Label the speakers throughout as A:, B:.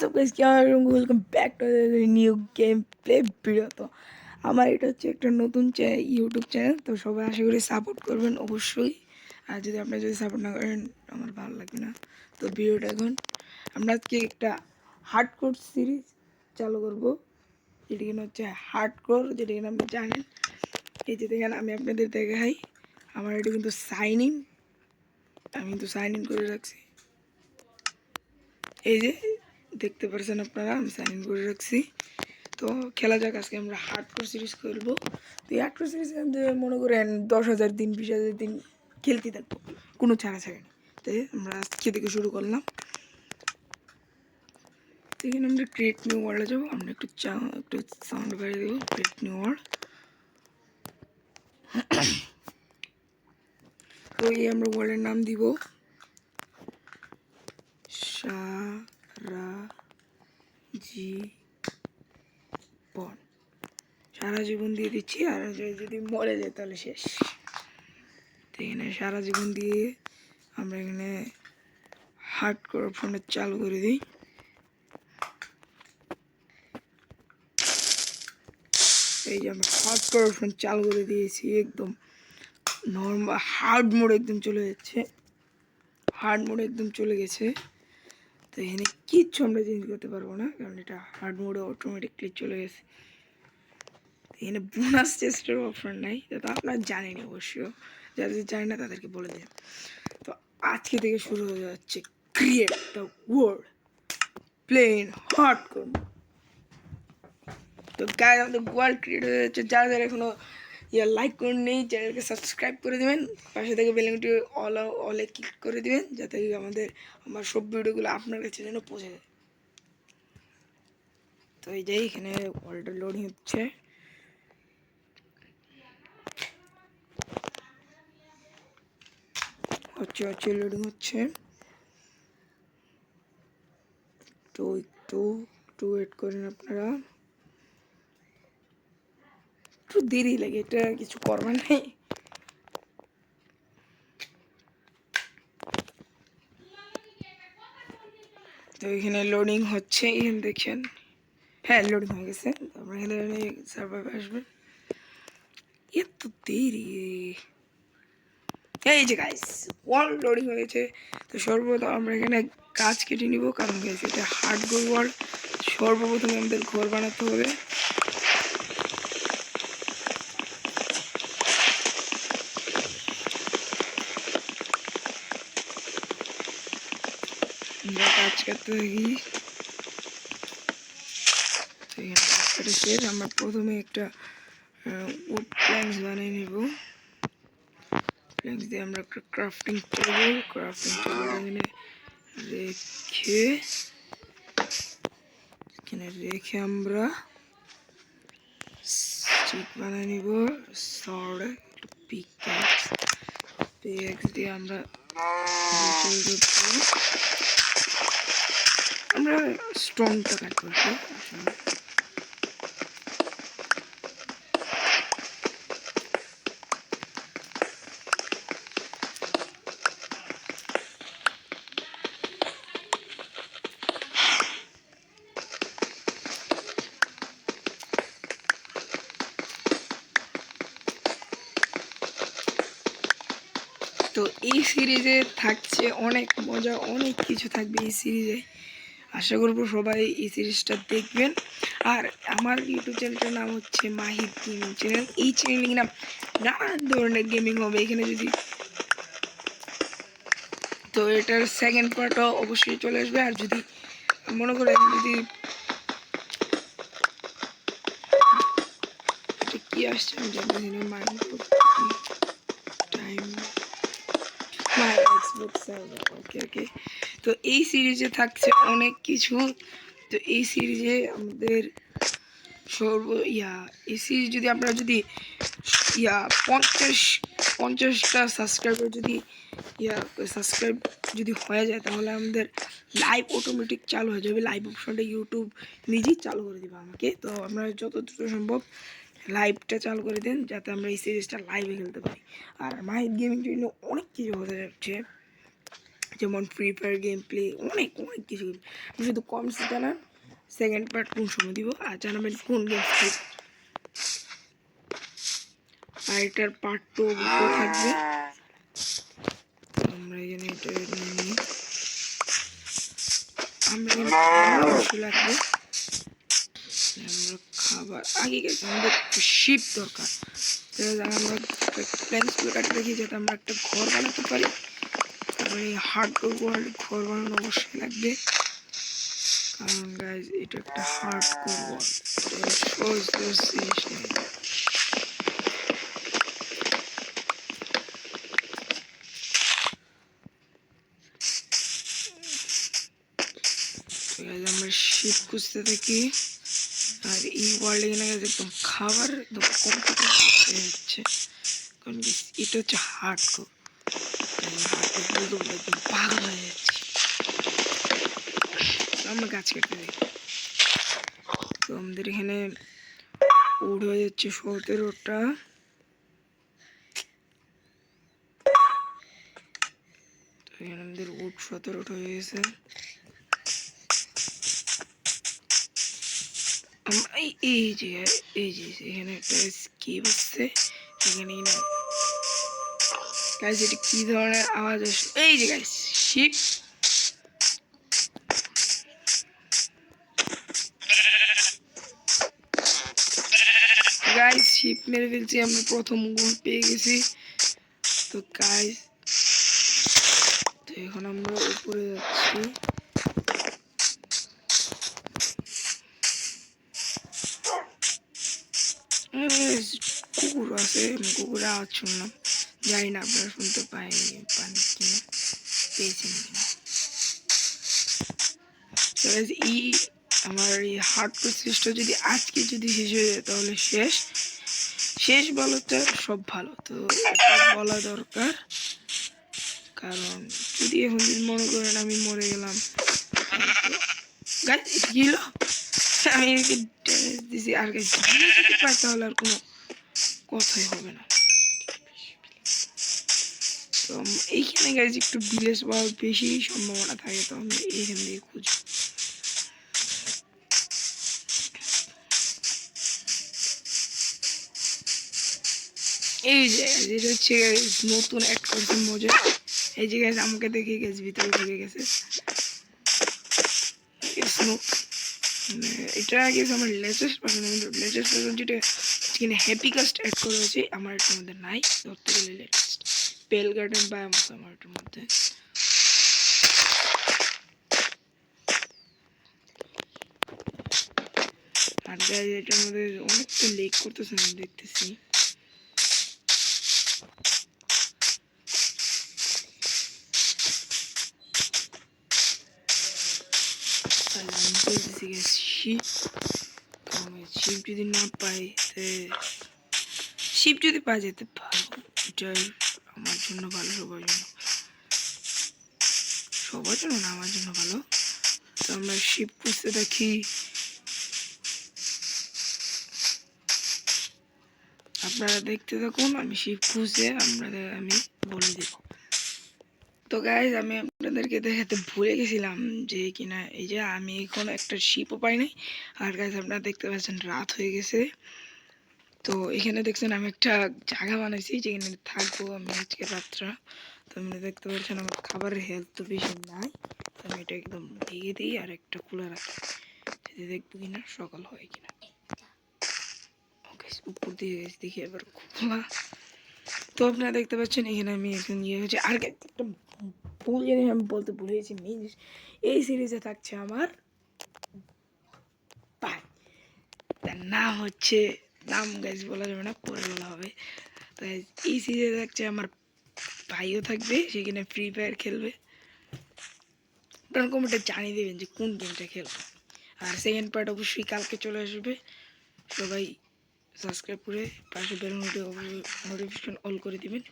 A: সব গাইস কি welcome back to new game play video. তো আমার এটা হচ্ছে একটা নতুন ইউটিউব চ্যানেল, তো সবাই আশা করি সাপোর্ট করবেন অবশ্যই। আর যদি আপনারা যদি সাপোর্ট না করেন আমার ভালো লাগবে না। তো ভিডিওটা এখন আমরা আজকে একটা হার্ডকোর সিরিজ চালু করবো, যেটি কিনা হচ্ছে হার্ডকোর, যেটি কিনা আপনি জানেন। এই যে দেখেন আমি আপনাদের দেখাই, আমার এটা কিন্তু সাইন ইন, আমি কিন্তু সাইন ইন করে রাখছি। এই যে দেখতে পাচ্ছেন আপনারা, আমি সাইন ইন করে রাখছি। তো খেলা যাক, আজকে আমরা হার্ডকোর সিরিজ খেলবো। তো এই হার্ডকোর সিরিজ মনে করেন 10,000 দিন 20,000 দিন খেলতে থাকবো, কোনো ছাড়া ছাড়ি। তাই আমরা আজকে থেকে শুরু করলাম। তো এখানে আমরা ক্রিয়েট নিউ ওয়ার্ল্ডে যাবো, আমরা একটু সাউন্ড বাড়িয়ে দেবো। Create new world. তো এই আমরা ওয়ার্ল্ডের নাম দিব সারা জীবন। সারা জীবন দিয়ে দিচ্ছি, আর যদি মরে যায় তাহলে শেষ। তো এখানে সারা জীবন দিয়ে আমরা এখানে হার্ডকোর অপশনটা চালু করে দিই। এই যে আমরা হার্ডকোর অপশন চালু করে দিয়েছি, একদম নর্মাল হার্ড মোড একদম চলে যাচ্ছে, হার্ড মোড একদম চলে গেছে। তো এখানে কিচ্ছু আমরা চেঞ্জ করতে পারবো না, কারণ এটা হার্ড মোডে অটোমেটিকলি চলে গেছে। এখানে বোনাস চেস্টের অপশন নাই, তো আপনারা জানেনি অবশ্য, যারা জানে না তাদেরকে বলে দেন। তো আজকে থেকে শুরু হয়ে যাচ্ছে create the world plain hardcore. তো গাইস আমাদের ওয়ার্ল্ড ক্রিয়েট হয়ে যাচ্ছে। যারা যারা এখনো লাইক করে নেই, চ্যানেলকে সাবস্ক্রাইব করে দেবেন, পাশে থেকে বেলঘন্টি অলে ক্লিক করে দিবেন, যাতে আমার সব ভিডিওগুলো আপনার কাছে যেন পৌঁছে যায়। তো এই যে এখানে ওয়ার্ল্ডটা লোডিং হচ্ছে। লোডিং হচ্ছে, তো একটু ওয়েট করেন আপনারা, একটু দেরি লাগে, এটা কিছু করবার নেই। তো এখানে লোডিং হচ্ছে, এখানে দেখছেন, হ্যাঁ লোডিং হয়ে গেছে। আমরা এখানে সার্ভার আসবে, এত দেরি। এই যে গাইস ওয়ার্ল্ড লোডিং হয়েছে। তো সর্বপ্রথম আমরা এখানে গাছ কেটে নিব, কারণ গাইস এটা হার্ডকোর ওয়ার্ল্ড। সর্বপ্রথমে আমাদের ঘর বানাতে হবে। আমরা গাছ কাটতে থাকি। শেষ, আমরা প্রথমে একটা উড প্ল্যাঙ্কস বানিয়ে নেব। প্ল্যাঙ্কস দিয়ে আমরা একটা ক্রাফটিং টেবিল এখানে রেখে আমরা স্টিক বানিয়ে নিব। সর্ড পিক্যাক্স দিয়ে আমরা স্টোনটা কাটবো। তো এই সিরিজে থাকছে অনেক মজা, অনেক কিছু থাকবে এই সিরিজে। আশা করবো সবাই এই সিরিজটা দেখবেন। আর আমার ইউটিউব চ্যানেলটার নাম হচ্ছে মাহিদ গেমিং চ্যানেল। এই চ্যানেলে নাম নানান ধরনের গেমিং হবে এখানে। যদি তো এটার সেকেন্ড পার্টও অবশ্যই চলে আসবে। আর যদি মনে করেন যদি কি আসছে আমি জানি না, ওকে। তো এই সিরিজে থাকছে অনেক কিছু। তো এই সিরিজে আমাদের এই সিরিজ যদি আপনারা যদি 50টা সাবস্ক্রাইবার সাবস্ক্রাইব যদি হয়ে যায়, তাহলে আমাদের লাইভ অটোমেটিক চালু হয়ে যাবে। লাইভ অপশনটা ইউটিউব নিজেই চালু করে দেবে আমাকে। তো আমরা যত দ্রুত সম্ভব লাইভটা চালু করে দেন, যাতে আমরা এই সিরিজটা লাইভে খেলতে পারি। আর মাহিদ গেমিং জন্য অনেক কিছু হতে যাচ্ছে, যেমন ফ্রি ফায়ার গেম প্লে, অনেক অনেক কিছু। আপনি শুধু কমেন্টস জানান সেকেন্ড পার্ট কোন সময় দিব, আর জানাবেন কোন গেম খেল, আর এটার পার্ট 2 অবশ্যই থাকবে। আমরা এখানে এটা নিয়ে আমরা এখানে অবশ্যই লাগবে। আমরা খাবার আগে গেছি, আমাদের একটু শিপ দরকার। আমরা প্ল্যান্সগুলো কাটে দেখি যাতে আমরা একটা ঘর বানাতে পারি। তারপরে এই হার্ডকোর ওয়ার্ল্ড ঘর বানানো অবশ্যই লাগবে, কারণ গাইজ এটা একটা হার্ডকোর ওয়ার্ল্ড, সহজ জিনিস নেই। আমরা শিপ খুঁজতে থাকি, আর এই ওয়ার্ল্ডে কিনা একদম খাবার একদম কম্পিউটার হয়ে যাচ্ছে, কারণ এটা হচ্ছে হার্ডকোর। একদম পাগল হয়ে যাচ্ছে। আমরা গাছ কেটে দিই, তো আমাদের এখানে উড হয়ে যাচ্ছে 17টা। তো এখানে আমাদের উড 17টা হয়ে গেছে। এই যে এখানে একটা স্কিপ আসছে, এখানে গাইস এটা কি ধরনের আওয়াজ আসছে? এই যে গাইস শিপ, গাইস শিপ মেরে ফেলছি, আমরা প্রথম গোল পেয়ে গেছি। তো গাইস তো এখন আমরা উপরে যাচ্ছি। কুকুর আছে, কুকুরের আওয়াজ শুনলাম, জানি না আপনারা শুনতে পান কিনা, পেয়েছেন কিনা। এই আমার এই হার্ডকোর সিরিজটা যদি আজকে যদি শেষ হয়ে যায় তাহলে শেষ বলতে সব ভালো, তো এটা বলা দরকার। কারণ যদি এখন যদি মনে করেন আমি মরে গেলাম, গাইস এটা কি হলো, আমি ড্যামেজ দিছি, আর গাইস যদি পাই তাহলে আর কোনো কথাই হবে না। তো এইখানে গাইস একটু ভিলেজ পাওয়ার বেশি সম্ভাবনা থাকে, তো আমি এইখান দিয়ে খুঁজব। এই যে যেটা হচ্ছে নতুন অ্যাড করছে মজা, এই যে গাইস আমাকে দেখে গেছে ভিতরে ঢুকে গেছে। এটা গেছে আমার লেটেস্ট ভার্সন, লেটেস্ট ভার্সন যেটা এখানে হ্যাপি কাস্ট অ্যাড করা হয়েছে আমার এটার মধ্যে নাই, ধরতে গেলে লেটেস্ট পেল গার্ডেন বায়াম আছে আমার এটার মধ্যে। আর গাইস এটার মধ্যে অনেকটা লেক করতেছে আমি দেখতেছি। শিপ যদি না পাই, শিপ যদি পাওয়া যেতে ভালো, এটাই আমার জন্য ভালো, সবার জন্য না আমার জন্য ভালো। তো আমরা শিপ খুঁজতে থাকি, আপনারা দেখতে থাকুন, আমি শিপ খুঁজে আমি বলে দেব। তো গাইজ আমি আপনাদেরকে দেখাতে ভুলে গেছিলাম যে কিনা এই যে আমি এখন একটা শিপও পাই নাই। আর গাইজ আপনারা দেখতে পাচ্ছেন রাত হয়ে গেছে, তো এখানে দেখছেন আমি একটা জায়গা বানাইছি যেখানে থাকবো আমি আজকে রাতটা। তো আপনারা দেখতে পাচ্ছেন আমার খাবারের হেলথ তো বেশি নাই, তো আমি এটা একদম ঢেকে দিই আর একটা খোলা রাখি, দেখবো কিনা সকাল হয় কিনা। উপর দিয়ে গেছি দেখি এবার খোলা। তো আপনারা দেখতে পাচ্ছেন এখানে আমি এখন ইয়ে হচ্ছে, আর একটা ভুল জিনিস আমি বলতে ভুলে গেছি, মেন এই সিরিজে থাকছে আমার ভাই, তার নাম হচ্ছে, নাম গাইজ বলা যাবে না, পরে বলা হবে। তো এই সিরিজে থাকছে আমার ভাইও থাকবে, সেখানে ফ্রি ফায়ার খেলবে। আপনারা কমেন্টে জানিয়ে দেবেন যে কোন গেমটা খেলবে। আর সেকেন্ড পার্ট অবশ্যই কালকে চলে আসবে, সবাই সাবস্ক্রাইব করে পাশে বেল নোটিফিকেশন অল করে দিবেন।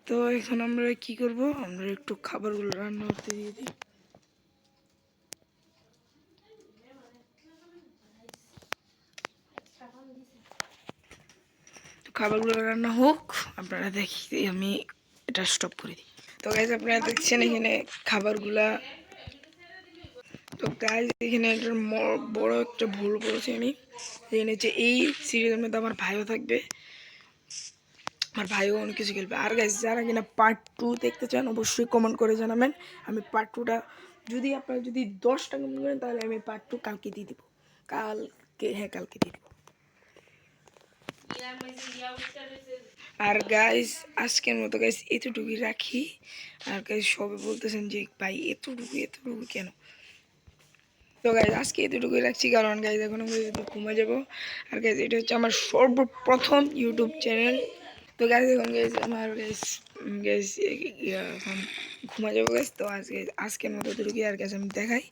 A: তো এখন আমরা কি করব, আমরা একটু খাবারগুলো রান্না করতে দিয়ে দিই। তো খাবারগুলো রান্না হোক, আপনারা দেখি আমি এটা স্টপ করে দিই। তো গাইজ আপনারা দেখছেন এখানে খাবারগুলা। তো গাইজ এখানে একটা বড় একটা ভুল করেছি আমি। এখানে যে এই সিরিজের মধ্যে আমার ভাইও থাকবে, আমার ভাইও অনেক কিছু খেলবে। আর গাইজ যারা কিনা পার্ট 2 দেখতে চান অবশ্যই কমেন্ট করে জানাবেন। আমি পার্ট 2টা যদি আপনারা যদি 10টা কমেন্ট করেন তাহলে আমি পার্ট 2 কালকে দিয়ে দিব। কালকে দিয়ে দিব। আর গাইজ আজকের মতো গাইজ এতটুকুই রাখি। আর গাইজ সবাই বলতেছেন যে ভাই এতটুকু কেন? তো গাইজ আজকে এতটুকুই রাখছি, কারণ গাইজ এখন আমি ঘুমে যাবো। আর গাইজ এটা হচ্ছে আমার সর্বপ্রথম ইউটিউব চ্যানেল। তো গাইজ এখন গাইজ আমার গাইজ এখন ঘুমা যাবো গাইজ। তো আজকের মতো এতটুকুই। আর গাইজ আমি দেখাই,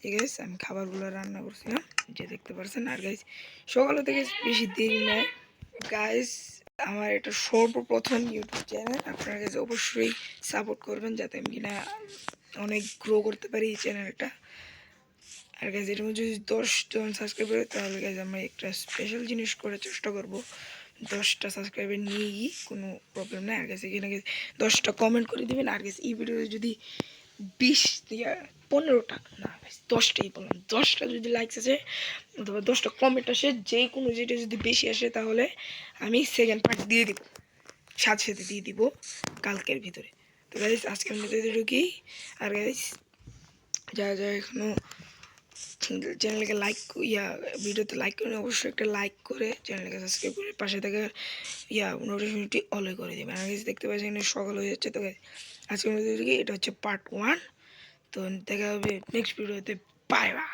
A: ঠিক আছে আমি খাবারগুলো রান্না করছিলাম যে দেখতে পারছেন। আর গাইজ সকালে থেকে বেশি দেরি নয় গাইজ, আমার এটা সর্বপ্রথম ইউটিউব চ্যানেল। আপনারা গাইজ অবশ্যই সাপোর্ট করবেন যাতে আমি কিনা অনেক গ্রো করতে পারি এই চ্যানেলটা। আর গাইজ এটার মধ্যে যদি 10 জন সাবস্ক্রাইবার হয় তাহলে গাইজ আমি একটা স্পেশাল জিনিস করার চেষ্টা করব। 10টা সাবস্ক্রাইবার নিয়েই কোনো প্রবলেম নেই। আর গাইজ এখানে 10টা কমেন্ট করে দেবেন। আর গাইজ এই ভিডিওতে যদি 20 15টা না 10টাই বললাম, 10টা যদি লাইকস আসে অথবা 10টা কমেন্ট আসে, যে কোনো যেটা যদি বেশি আসে তাহলে আমি সেকেন্ড পার্ট দিয়ে দিব, সাথে দিয়ে দিব কালকের ভিতরে। তো গাইজ আজকের মধ্যে ঢুকি। আর গাইজ যারা এখনো চ্যানেলকে ভিডিওতে লাইক করে অবশ্যই একটা লাইক করে চ্যানেলকে সাবস্ক্রাইব করে পাশে থেকে নোটিফিকেশনটি অলে করে দেবেন। আর গাইজ দেখতে পাচ্ছি এখানে সকাল হয়ে যাচ্ছে। তো গাইজ আজকের মধ্যে এটা হচ্ছে পার্ট 1। তো দেখা হবে নেক্সট ভিডিওতে। Bye bye.